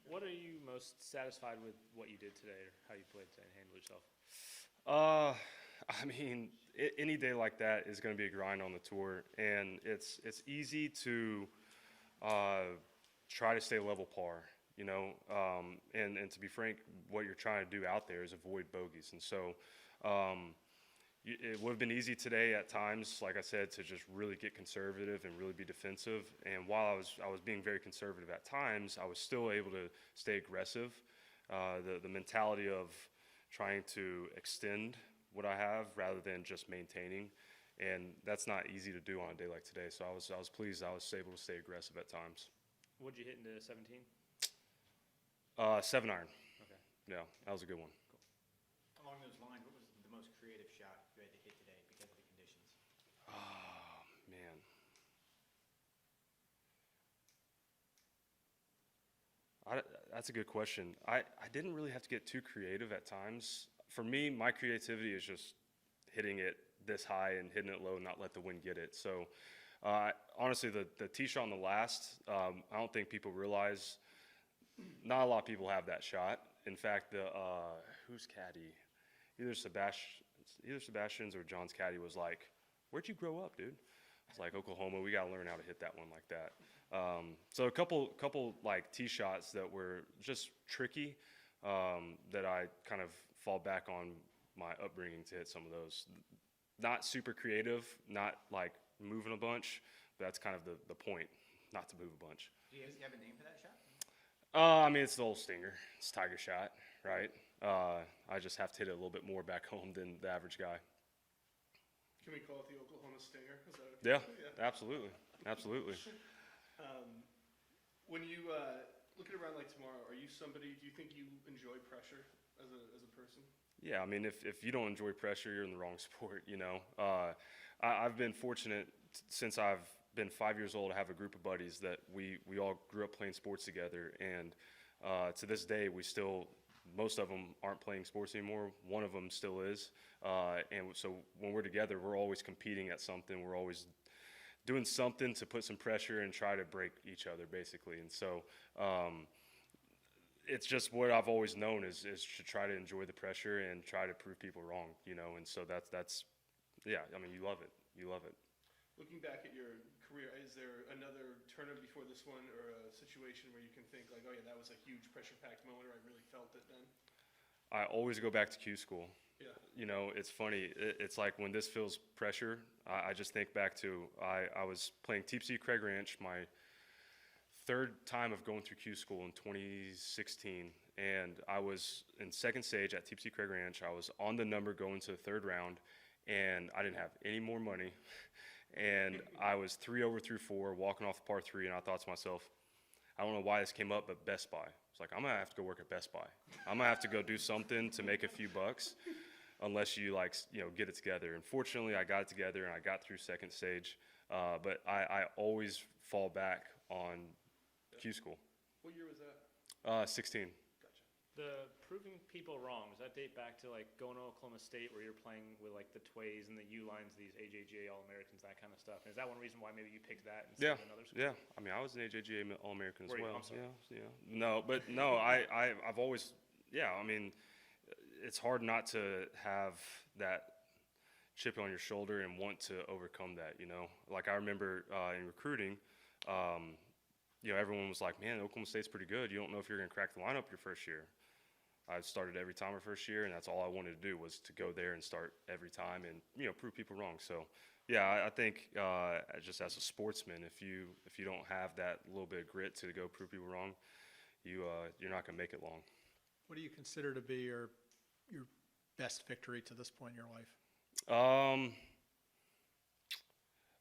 What are you most satisfied with what you did today, or how you played today and handled yourself? Uh, I mean, any day like that is going to be a grind on the tour, and it's easy to uh, try to stay level par, you know. And to be frank, what you're trying to do out there is avoid bogeys, and so um, it would have been easy today at times, like I said, to just really get conservative and really be defensive. And while I was being very conservative at times, I was still able to stay aggressive. The mentality of trying to extend what I have rather than just maintaining, and that's not easy to do on a day like today. So I was pleased I was able to stay aggressive at times. What'd you hit into 17? 7 iron. Okay, Yeah, that was a good one. cool. Along those lines, what was the most creative shot you had to hit today because of the conditions? Oh man. I, that's a good question. I didn't really have to get too creative at times. For me, my creativity is just hitting it this high and hitting it low and not let the wind get it. So, honestly, the tee shot on the last, I don't think people realize, not a lot of people have that shot. In fact, who's caddy? Either Sebastian's or John's caddy was like, "Where'd you grow up, dude?" It's like Oklahoma. We got to learn how to hit that one like that. So a couple like tee shots that were just tricky, that I kind of fall back on my upbringing to hit some of those. Not super creative, not like moving a bunch. But that's kind of the point, not to move a bunch. Do you have a name for that shot? I mean, it's the old stinger. It's Tiger shot, right? I just have to hit it a little bit more back home than the average guy. Can we call it the Oklahoma Stinger? Is that Yeah, yeah. absolutely, absolutely. When you look at a round like tomorrow, are you somebody? Do you think you enjoy pressure as a person? Yeah, I mean, if you don't enjoy pressure, you're in the wrong sport, you know. I've been fortunate since I've been 5 years old to have a group of buddies that we all grew up playing sports together, and to this day, most of them aren't playing sports anymore. One of them still is, and so when we're together, we're always competing at something. We're always doing something to put some pressure and try to break each other, basically. And so it's just what I've always known is to try to enjoy the pressure and try to prove people wrong, you know. And so that's yeah. I mean, you love it. You love it. Looking back at your career, is there another tournament before this one or a situation where you can think like, oh yeah, that was a huge pressure-packed moment, or I really felt it then? I always go back to Q school. Yeah. You know, it's funny. It's like when this feels pressure, I just think back to I was playing TPC Craig Ranch my third time of going through Q school in 2016, and I was in second stage at TPC Craig Ranch. I was on the number going to the third round, and I didn't have any more money. And I was 3 over through 4, walking off the par 3, and I thought to myself, I don't know why this came up, but Best Buy. It's like, I'm going to have to go work at Best Buy. I'm going to have to go do something to make a few bucks unless you, like, you know, get it together. And fortunately, I got it together, and I got through second stage. But I always fall back on Q school. What year was that? 16. Gotcha. The proving people wrong, does that date back to like going to Oklahoma State where you're playing with like the Tways and the U lines, these AJGA All-Americans, that kind of stuff? And is that one reason why maybe you picked that instead of another school? Yeah. I mean, I was an AJGA All-American as Were you? well. I'm sorry. Yeah. No, but no, I've always, yeah, I mean, it's hard not to have that chip on your shoulder and want to overcome that, you know? Like I remember in recruiting, you know, everyone was like, man, Oklahoma State's pretty good. You don't know if you're going to crack the lineup your first year. I started every time my first year, and that's all I wanted to do was to go there and start every time and, you know, prove people wrong. So, yeah, I think just as a sportsman, if you don't have that little bit of grit to go prove people wrong, you're not going to make it long. What do you consider to be your best victory to this point in your life?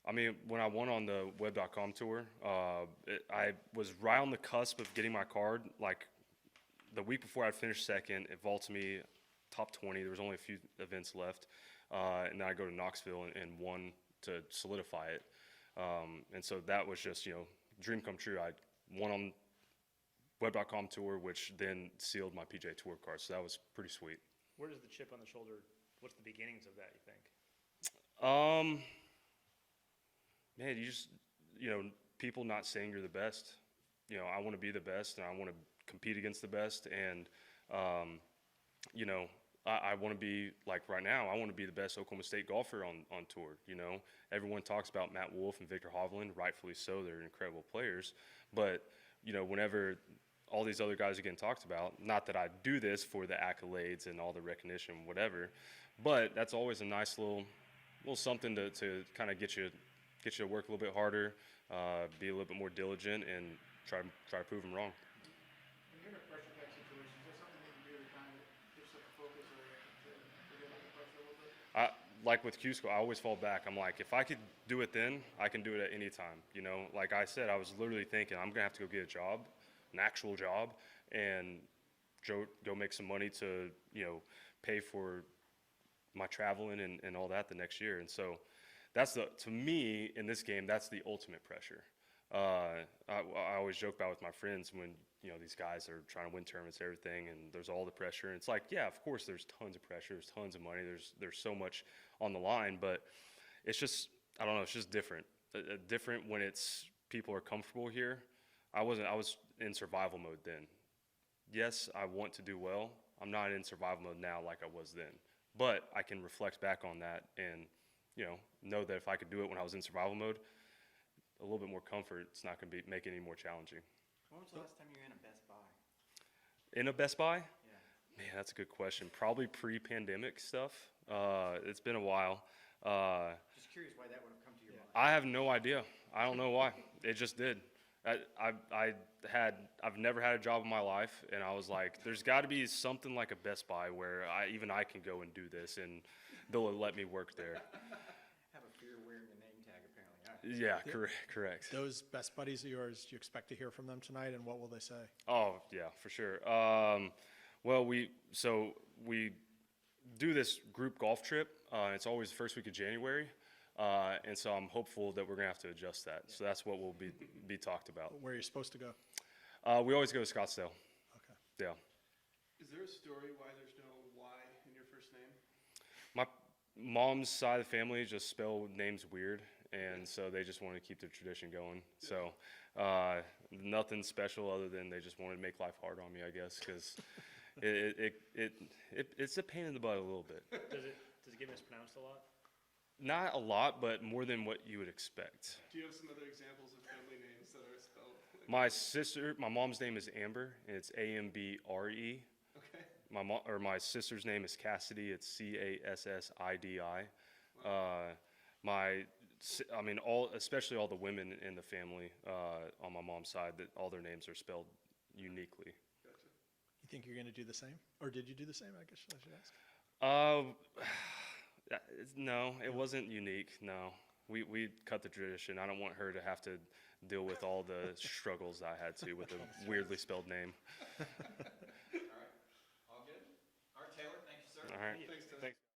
I mean, when I won on the web.com tour, I was right on the cusp of getting my card. Like the week before I finished second, it vaulted me top 20. There was only a few events left. And then I go to Knoxville and won to solidify it. And so that was just, you know, dream come true. I won on web.com tour, which then sealed my PGA Tour card. So that was pretty sweet. Where does the chip on the shoulder, what's the beginnings of that, you think? Man, you just, you know, people not saying you're the best. you know, I want to be the best and I want to compete against the best. And, you know, I want to be, like right now, I want to be the best Oklahoma State golfer on tour. You know, everyone talks about Matt Wolff and Victor Hovland, rightfully so. They're incredible players. But, you know, whenever all these other guys are getting talked about, not that I do this for the accolades and all the recognition, whatever, but that's always a nice little something to kind of get you to work a little bit harder, be a little bit more diligent, and try to prove them wrong. When you're in a pressure pack situation, is there something that you really kind of gives up the focus or to forget about the pressure a little bit? Like with Q School, I always fall back. I'm like, if I could do it then, I can do it at any time. You know, like I said, I was literally thinking I'm gonna have to go get a job, an actual job, and go make some money to, you know, pay for my traveling and all that the next year. And so that's to me in this game, that's the ultimate pressure. I always joke about with my friends when, you know, these guys are trying to win tournaments and everything, and there's all the pressure. And it's like, yeah, of course there's tons of pressure, there's tons of money, there's so much on the line, but it's just, I don't know, it's just different. Different when it's people are comfortable here. I was in survival mode then. Yes, I want to do well. I'm not in survival mode now like I was then. But I can reflect back on that and, you know that if I could do it when I was in survival mode, a little bit more comfort, it's not going to make it any more challenging. When was the last time you were in a Best Buy? In a Best Buy? Yeah. Man, that's a good question. Probably pre-pandemic stuff. It's been a while. Just curious why that would have come to your mind. I have no idea. I don't know why. It just did. I've never had a job in my life, and I was like, there's got to be something like a Best Buy where even I can go and do this, and they'll let me work there. Have a fear wearing the name tag, apparently. Yeah, correct. Those best buddies of yours, do you expect to hear from them tonight, and what will they say? Oh, yeah, for sure. Well, we do this group golf trip. It's always the first week of January. And so I'm hopeful that we're going to have to adjust that. So that's what will be talked about. Where are you supposed to go? We always go to Scottsdale. Okay. Yeah. Is there a story why there's no Y in your first name? My mom's side of the family just spell names weird, and so they just wanted to keep the tradition going. So nothing special other than they just wanted to make life hard on me, I guess, because it's a pain in the butt a little bit. Does it get mispronounced a lot? Not a lot, but more than what you would expect. Do you have some other examples of family names that are spelled? My mom's name is Amber, and it's Ambre. Okay. My sister's name is Cassidy. It's Cassidi. Especially all the women in the family on my mom's side, that all their names are spelled uniquely. Gotcha. You think you're going to do the same? Or did you do the same, I guess I should ask? No, it wasn't unique. No, we cut the tradition. I don't want her to have to deal with all the struggles I had to with a weirdly spelled name. All right. All good? All right, Taylor, thank you, sir. All right. Thanks, Ted. Thanks.